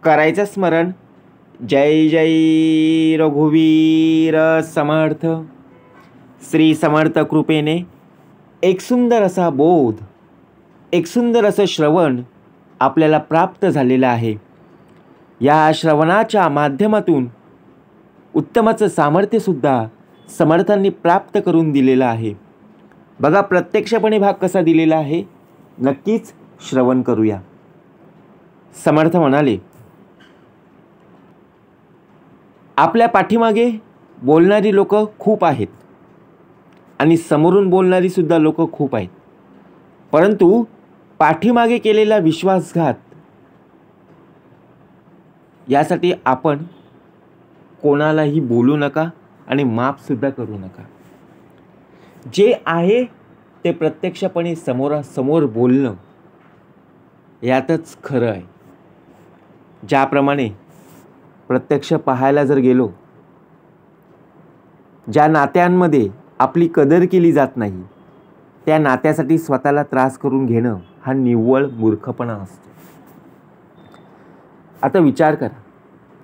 करायचं स्मरण. जय जय रघुवीर समर्थ. श्री समर्थ कृपेने एक सुंदर असा बोध, एक सुंदर असं श्रवण आपल्याला प्राप्त झालेलं आहे. या श्रवणाच्या माध्यमातून उत्तमाचं सामर्थ्यसुद्धा समर्थांनी प्राप्त करून दिलेलं आहे. बघा प्रत्यक्षपणे भाग कसा दिलेला आहे, नक्कीच श्रवण करूया. समर्थ म्हणाले, आपल्या पाठीमागे बोलणारी लोक खूप आहेत आणि समोरून बोलणारी सुद्धा लोक खूप आहेत, परंतु पाठीमागे केलेला विश्वासघात यासाठी आपण कोणालाही बोलू नका आणि माफसुद्धा करू नका. जे आहे ते प्रत्यक्षपणे समोरासमोर बोलणं यातच खरं आहे. ज्याप्रमाणे प्रत्यक्ष पाहायला जर गेलो, ज्या नात्यांमध्ये आपली कदर केली जात नाही त्या नात्यासाठी स्वतःला त्रास करून घेणं हा निव्वळ मूर्खपणा असतो. आता विचार करा,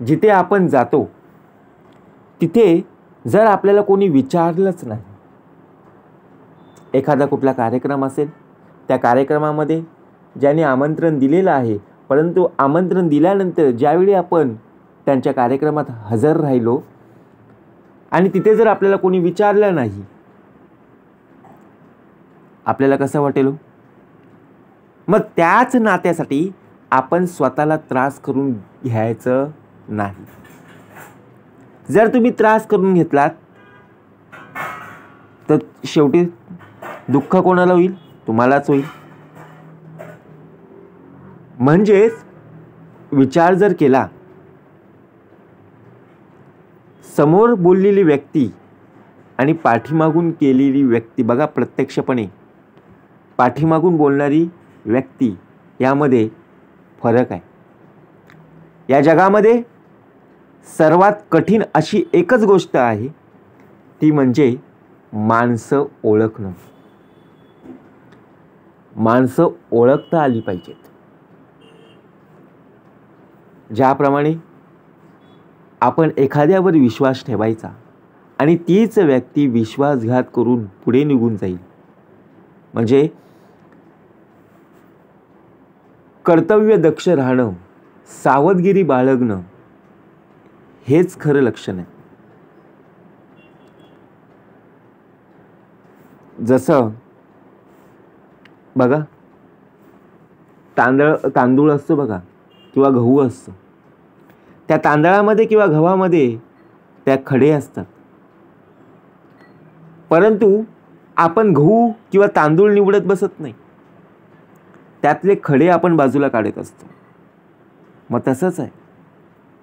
जिथे आपण जातो तिथे जर आपल्याला कोणी विचारलंच नाही, एखादा कुठला कार्यक्रम असेल, त्या कार्यक्रमामध्ये ज्याने आमंत्रण दिलेलं आहे, परंतु आमंत्रण दिल्यानंतर ज्यावेळी आपण त्यांच्या कार्यक्रमात हजर राहिलो आणि तिथे जर आपल्याला कोणी विचारलं नाही, आपल्याला कसं वाटेल? मग त्याच नात्यासाठी आपण स्वतःला त्रास करून घ्यायचं नाही. जर तुम्ही त्रास करून घेतलात तर शेवटी दुःख कोणाला होईल? तुम्हालाच होईल. म्हणजेच विचार जर केला, समोर बोललेली व्यक्ती आणि पाठीमागून केलेली व्यक्ती, बघा प्रत्यक्षपणे पाठीमागून बोलणारी व्यक्ती यामध्ये फरक आहे. या जगामध्ये सर्वात कठीण अशी एकच गोष्ट आहे, ती म्हणजे माणसं ओळखणं. माणसं ओळखता आली पाहिजेत. ज्याप्रमाणे आपण एखाद्यावर विश्वास ठेवायचा आणि तीच व्यक्ती विश्वासघात करून पुढे निघून जाईल, म्हणजे कर्तव्य दक्ष राहणं, सावधगिरी बाळगणं हेच खरं लक्षण आहे. जसं बघा तांदूळ असतो बघा, किंवा गहू असतो, त्या तांदळामध्ये किंवा गव्हामध्ये त्या खडे असतात, परंतु आपण गहू किंवा तांदूळ निवडत बसत नाही, त्यातले खडे आपण बाजूला काढत असतो. मग तसंच आहे,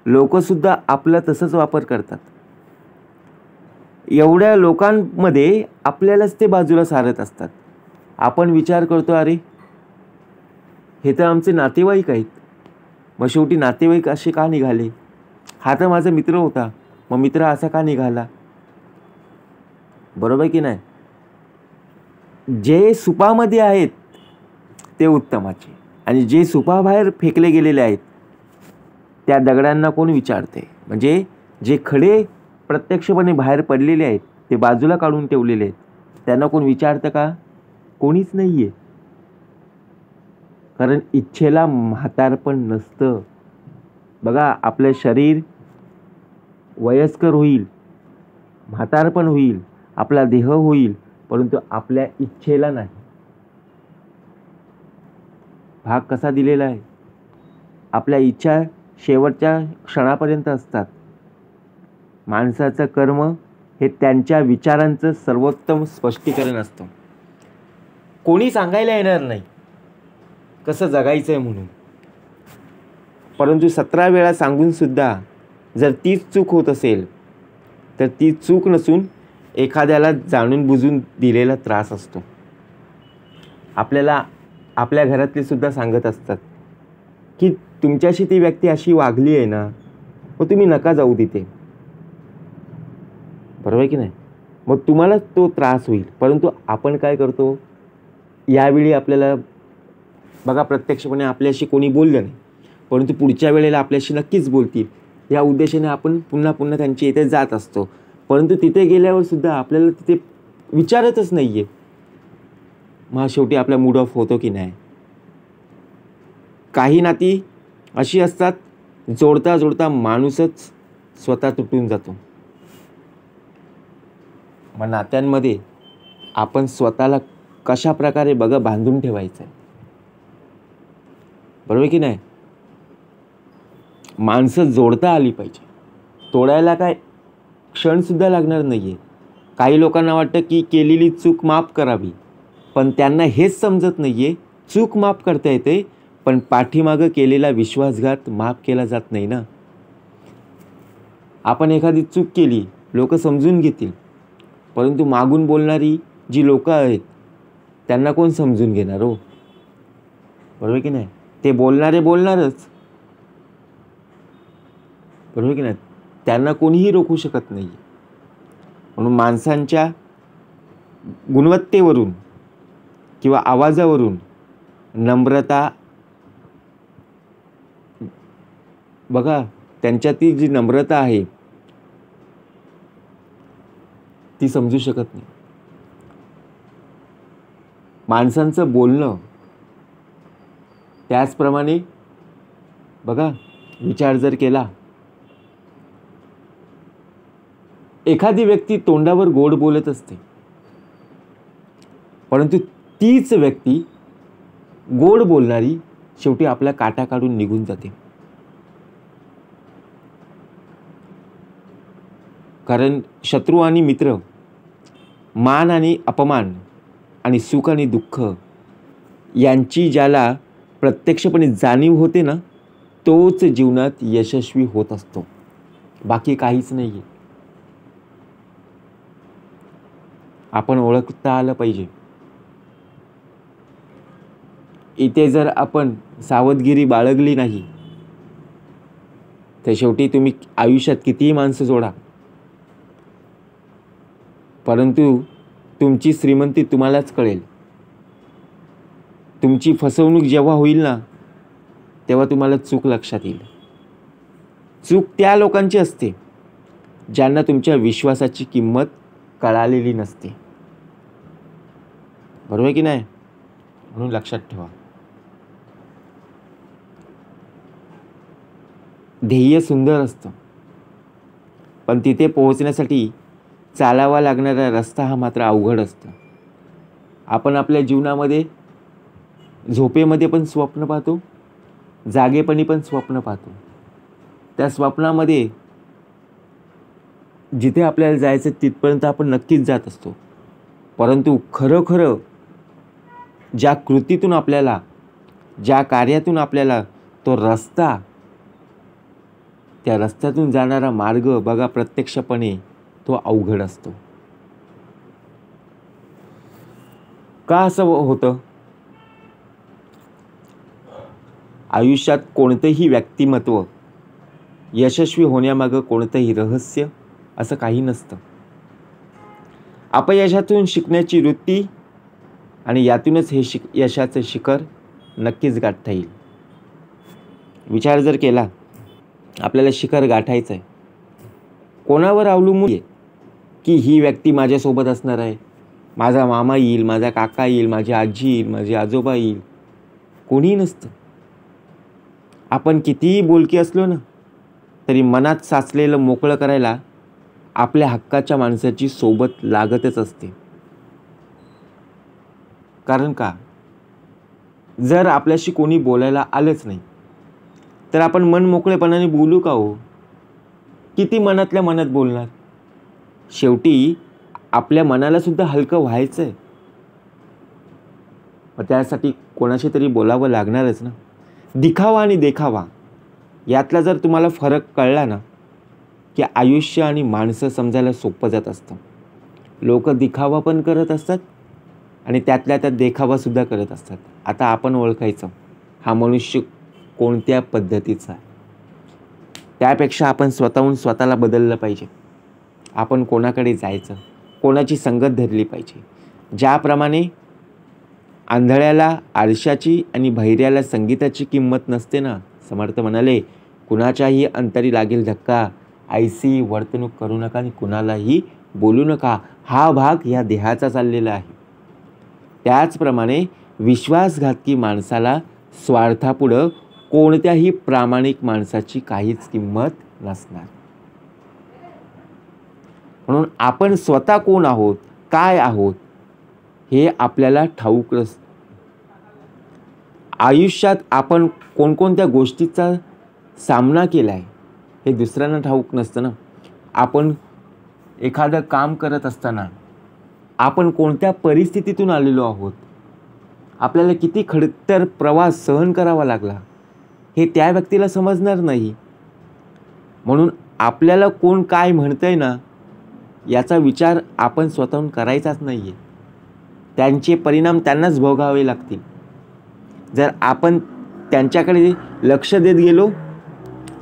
लोकसुद्धा आपला तसंच वापर करतात. एवढ्या लोकांमध्ये आपल्यालाच ते बाजूला सारत असतात. आपण विचार करतो, अरे हे तर आमचे नातेवाईक आहेत, मग शेवटी नातेवाईक असे का निघाले? हा तर माझा मित्र होता, मग मित्र असा का निघाला? बरोबर की नाही? जे सुपामध्ये आहेत ते उत्तमाचे, आणि जे सुपाबाहेर फेकले गेलेले आहेत त्या दगडांना कोण विचारते? म्हणजे जे खडे प्रत्यक्षपणे बाहेर पडलेले आहेत, ते बाजूला काढून ठेवलेले आहेत, त्यांना कोण विचारतं का? कोणीच नाही आहे. कारण इच्छेला म्हातारपण नसतं. बघा, आपलं शरीर वयस्कर होईल, म्हातारपण होईल, आपला देह होईल, परंतु आपल्या इच्छेला नाही. भाग कसा दिलेला आहे? आपल्या इच्छा शेवटच्या क्षणापर्यंत असतात. माणसाचं कर्म हे त्यांच्या विचारांचं सर्वोत्तम स्पष्टीकरण असतं. कोणी सांगायला येणार नाही कसं जगायचं आहे म्हणून, परंतु 17 वेळा सांगून सुद्धा जर तीच चूक होत असेल तर ती चूक नसून एखाद्याला जाणून बुजून दिलेला त्रास असतो. आपल्याला आपल्या घरातले सुद्धा सांगत असतात की तुमच्याशी ती व्यक्ती अशी वागली आहे ना, मग तुम्ही नका जाऊ तिथे. बरोबर की नाही? मग तुम्हाला तो त्रास होईल. परंतु आपण काय करतो, यावेळी आपल्याला बघा प्रत्यक्षपणे आपल्याशी कोणी बोललं नाही, परंतु पुढच्या वेळेला आपल्याशी नक्कीच बोलतील या उद्देशाने आपण पुन्हा पुन्हा त्यांच्या इथे जात असतो. परंतु तिथे गेल्यावर सुद्धा आपल्याला तिथे विचारतच नाही आहे. मग शेवटी आपला मूड ऑफ होतो की नाही. काही नाती अशी असतात, जोडता जोडता माणूसच स्वतः तुटून जातो. मग नात्यांमध्ये आपण स्वतःला कशा प्रकारे बघा बांधून ठेवायचं आहे, बरोबर की नाही. माणसं जोडता आली पाहिजे, तोडायला काय क्षणसुद्धा लागणार नाही आहे. काही लोकांना वाटतं की केलेली चूक माफ करावी, पण त्यांना हेच समजत नाही आहे, चूक माफ करता येते पण पाठीमागं केलेला विश्वासघात माफ केला जात नाही ना. आपण एखादी चूक केली, लोक समजून घेतील, परंतु मागून बोलणारी जी लोकं आहेत त्यांना कोण समजून घेणार हो, बरोबर की नाही. ते बोलणारे बोलणारच, बरोबर की नाही. त्यांना कोणीही रोखू शकत नाही. म्हणून माणसांच्या गुणवत्तेवरून किंवा आवाजावरून नम्रता बघा, त्यांच्यातील जी नम्रता आहे ती समजू शकत नाही. माणसांचं बोलणं त्याचप्रमाणे बघा, विचार जर केला, एखादी व्यक्ती तोंडावर गोड बोलत असते, परंतु तीच व्यक्ती गोड बोलणारी शेवटी आपला काटा काढून निघून जाते. कारण शत्रू आणि मित्र, मान आणि अपमान आणि सुख आणि दुःख यांची ज्याला प्रत्यक्षपणे जाणीव होते ना, तोच जीवनात यशस्वी होत असतो, बाकी काहीच नाही आहे. आपण ओळखता आलं पाहिजे. इथे जर आपण सावधगिरी बाळगली नाही तर शेवटी तुम्ही आयुष्यात कितीही माणसं जोडा, परंतु तुमची श्रीमंती तुम्हालाच कळेल. तुमची फसवणूक जेव्हा होईल ना, तेव्हा तुम्हाला चूक लक्षात येईल. चूक त्या लोकांची असते ज्यांना तुमच्या विश्वासाची किंमत कळालेली नसते, बरोबर की नाही. म्हणून लक्षात ठेवा, ध्येय सुंदर असतं, पण तिथे पोहोचण्यासाठी चालावा लागणारा रस्ता हा मात्र अवघड असतो. आपण आपल्या जीवनामध्ये झोपेमध्ये पण स्वप्न पाहतो, जागेपणी पण स्वप्न पाहतो. त्या स्वप्नामध्ये जिथे आपल्याला जायचं तिथपर्यंत आपण नक्कीच जात असतो, परंतु खरोखर ज्या कृतीतून आपल्याला, ज्या कार्यातून आपल्याला तो रस्ता, त्या रस्त्यातून जाणारा मार्ग बघा प्रत्यक्षपणे तो अवघड असतो. का असं होतं? आयुष्यात कोणतेही व्यक्तिमत्व यशस्वी होण्यामागं कोणतंही रहस्य असं काही नसतं. अपयशातून शिकण्याची वृत्ती आणि यातूनच हे यशाचं शिखर नक्कीच गाठता येईल. विचार जर केला, आपल्याला शिखर गाठायचं आहे, कोणावर अवलंबून आहे की ही व्यक्ती माझ्यासोबत असणार आहे, माझा मामा येईल, माझा काका येईल, माझी आजी येईल, माझे आजोबा येईल, कोणीही नसतं. आपण कितीही बोलकी असलो ना, तरी मनात साचलेलं मोकळं करायला आपल्या हक्काच्या माणसाची सोबत लागतच असते. कारण का, जर आपल्याशी कोणी बोलायला आलंच नाही तर आपण मन मोकळेपणाने बोलू का हो? किती मनातल्या मनात बोलणार? शेवटी आपल्या मनाला सुद्धा हलकं व्हायचं आहे, मग त्यासाठी कोणाशी तरी बोलावं लागणारच ना. दिखावा आणि देखावा यातला जर तुम्हाला फरक कळला ना, की आयुष्य आणि माणसं समजायला सोपं जात असतं. लोक दिखावा पण करत असतात आणि त्यातल्या त्यात देखावासुद्धा करत असतात. आता आपण ओळखायचं हा मनुष्य कोणत्या पद्धतीचा आहे. त्यापेक्षा आपण स्वतःहून स्वतःला बदललं पाहिजे. आपण कोणाकडे जायचं, कोणाची संगत धरली पाहिजे. ज्याप्रमाणे आंधळ्याला आरशाची आणि बहिऱ्याला संगीताची किंमत नसते ना, समर्थ म्हणाले, कुणाच्याही अंतरी लागेल धक्का, ऐसी वर्तणूक करू नका आणि कुणालाही बोलू नका. हा भाग या देहाचा चाललेला आहे. त्याचप्रमाणे विश्वासघातकी माणसाला स्वार्थापुढं कोणत्याही प्रामाणिक माणसाची काहीच किंमत नसणार. म्हणून आपण स्वतः कोण आहोत, काय आहोत हे आपल्याला ठाऊक नसतं. आयुष्यात आपण कोणकोणत्या गोष्टीचा सामना केला आहे हे दुसऱ्यांना ठाऊक नसतं ना. आपण एखादं काम करत असताना आपण कोणत्या परिस्थितीतून आलेलो आहोत, आपल्याला किती खडतर प्रवास सहन करावा लागला हे त्या व्यक्तीला समजणार नाही. म्हणून आपल्याला कोण काय म्हणतंय ना याचा विचार आपण स्वतःहून करायचाच नाही आहे. त्यांचे परिणाम त्यांनाच भोगावे लागतील. जर आपण त्यांच्याकडे लक्ष देत गेलो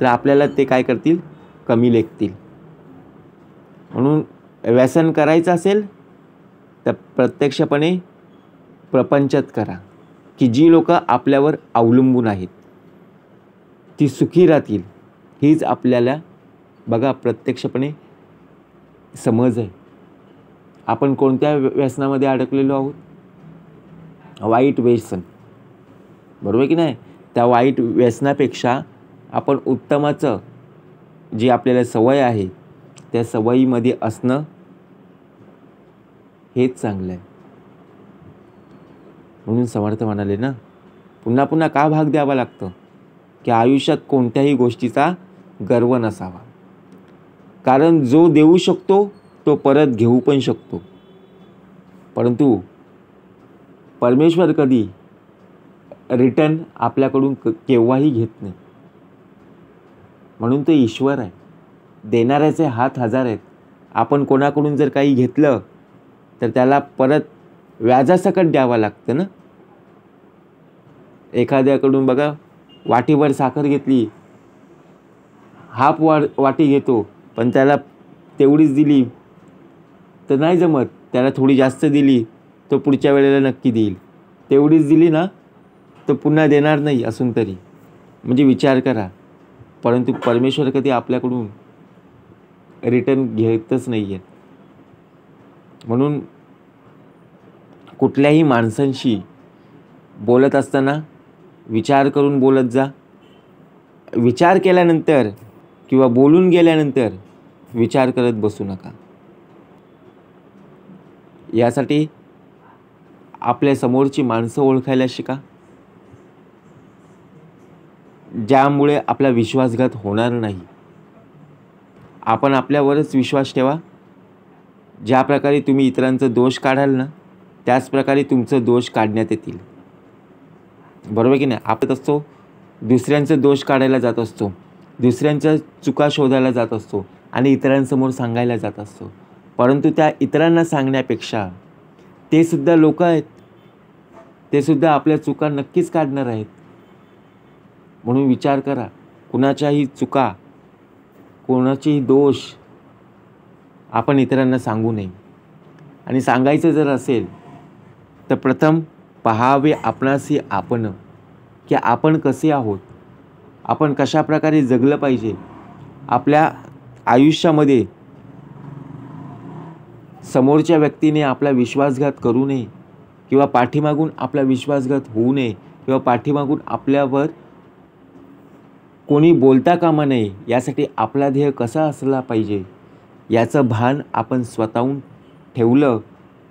तर आपल्याला ते काय करतील, कमी लेखतील. म्हणून व्यसन करायचं असेल तर प्रत्यक्षपणे प्रपंचात करा की जी लोक आपल्यावर अवलंबून आहेत ती सुखी राहतील. हीच आपल्याला बघा प्रत्यक्षपणे समज आहे. आपण कोणत्या व्यसनामध्ये अडकलेलो आहोत, वाईट व्यसन, बरोबर की नाही. त्या वाईट व्यसनापेक्षा आपण उत्तमाचं जी आपल्याला सवय आहे त्या सवयीमध्ये असणं हेच चांगलं आहे. म्हणून समर्थ म्हणाले ना, पुन्हा पुन्हा का भाग द्यावा लागतं की आयुष्यात कोणत्याही गोष्टीचा गर्व नसावा. कारण जो देऊ शकतो तो परत घेऊ पण शकतो, परंतु परमेश्वर कधी रिटर्न आपल्याकडून केव्हाही घेत नाही. म्हणून तो ईश्वर आहे. देणाऱ्याचे हात हजार आहेत. आपण कोणाकडून जर काही घेतलं तर त्याला परत व्याजासकट द्यावं लागतं ना. एखाद्याकडून बघा वाटीभर साखर घेतली, हाफ वाटी घेतो, पण त्याला तेवढीच दिली तर नाही जमत. त्याला थोडी जास्त दिली तो पुढच्या वेळेला नक्की देईल. तेवढीच दिली ना तो पुन्हा देणार नाही असून तरी. म्हणजे विचार करा. परंतु परमेश्वर कधी आपल्याकडून रिटर्न घेतच नाही आहे. म्हणून कुठल्याही माणसांशी बोलत असताना विचार करून बोलत जा. विचार केल्यानंतर किंवा बोलून गेल्यानंतर विचार करत बसू नका. यासाठी आपल्या समोरची माणसं ओळखायला शिका, ज्यामुळे आपला विश्वासघात होणार नाही. आपण आपल्यावरच विश्वास ठेवा. ज्या प्रकारे तुम्ही इतरांचा दोष काढाल ना त्याच प्रकारे तुमचं दोष काढण्यात येतील, बरोबर की नाही. आपण असतो दुसऱ्यांचा दोष काढायला जात असतो, दुसऱ्यांच्या चुका शोधायला जात असतो आणि इतरांसमोर सांगायला जात असतो. परंतु त्या इतरांना सांगण्यापेक्षा ते सुद्धा लोक आहेत, ते सुद्धा आपल्या चुका नक्कीच काढणार आहेत. म्हणून विचार करा, कुणाच्याही चुका, कोणाचेही दोष आपण इतरांना सांगू नये. आणि सांगायचं जर असेल तर प्रथम पहावे आपणासी आपण, की आपण कसे आहोत, आपण कशा प्रकारे जगलं पाहिजे. आपल्या आयुष्यामध्ये समोरच्या व्यक्तीने आपला विश्वासघात करू नये किंवा पाठीमागून आपला विश्वासघात होऊ नये किंवा पाठीमागून आपल्यावर कोणी बोलता कामा नये. यासाठी आपला ध्येय कसा असला पाहिजे याचं भान आपण स्वतःहून ठेवलं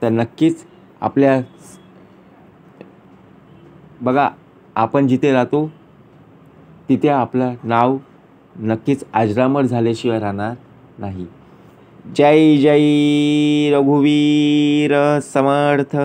तर नक्कीच आपल्या बघा आपण जिथे राहतो तिथे आपलं नाव नक्कीच अजरामर झाल्याशिवाय राहणार नाही. जय जय रघुवीर समर्थ.